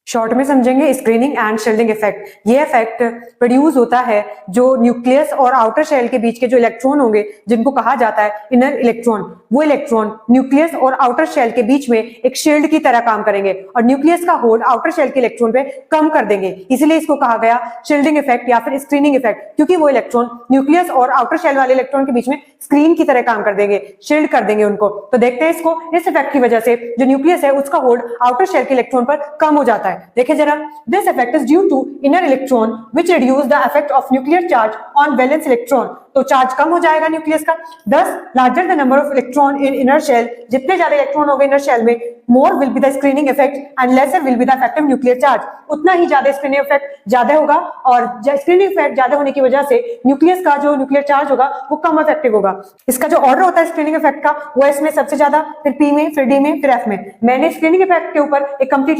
Short में समझेंगे screening and shielding effect. ये इफेक्ट प्रोड्यूस होता है जो न्यूक्लियस और आउटर शेल के बीच के जो इलेक्ट्रॉन होंगे जिनको कहा जाता है इनर इलेक्ट्रॉन, वो इलेक्ट्रॉन न्यूक्लियस और आउटर शेल के बीच में एक शील्ड की तरह काम करेंगे और न्यूक्लियस का होल्ड आउटर शेल के इलेक्ट्रॉन पे कम कर देंगे। इसीलिए इसको कहा गया शील्डिंग इफेक्ट या फिर स्क्रीनिंग इफेक्ट, क्योंकि वो इलेक्ट्रॉन न्यूक्लियस और आउटर शेल वाले इलेक्ट्रॉन के बीच में स्क्रीन की तरह काम कर देंगे, शील्ड कर देंगे उनको। तो देखते हैं इसको, इस इफेक्ट की वजह से जो न्यूक्लियस है उसका होल्ड आउटर शेल के इलेक्ट्रॉन पर कम हो जाता है। देखिए जरा, this effect is due to inner electron which reduce the effect of nuclear charge on valence electron। तो चार्ज कम हो जाएगा न्यूक्लियस का। Thus larger the number of electron in inner shell, जितने ज्यादा इलेक्ट्रॉन होंगे इनर शेल में, more will be the screening effect and lesser will be the effective nuclear charge। उतना ही ज्यादा स्क्रीनिंग इफेक्ट ज्यादा होगा और स्क्रीनिंग इफेक्ट ज्यादा होने की वजह से न्यूक्लियस का जो न्यूक्लियर चार्ज होगा वो कम इफेक्टिव होगा। इसका जो ऑर्डर होता है स्क्रीनिंग इफेक्ट का वो इसमें सबसे ज्यादा, फिर पी में, फिर डी में, फिर एफ में। मैंने स्क्रीनिंग इफेक्ट के ऊपर एक कंप्लीट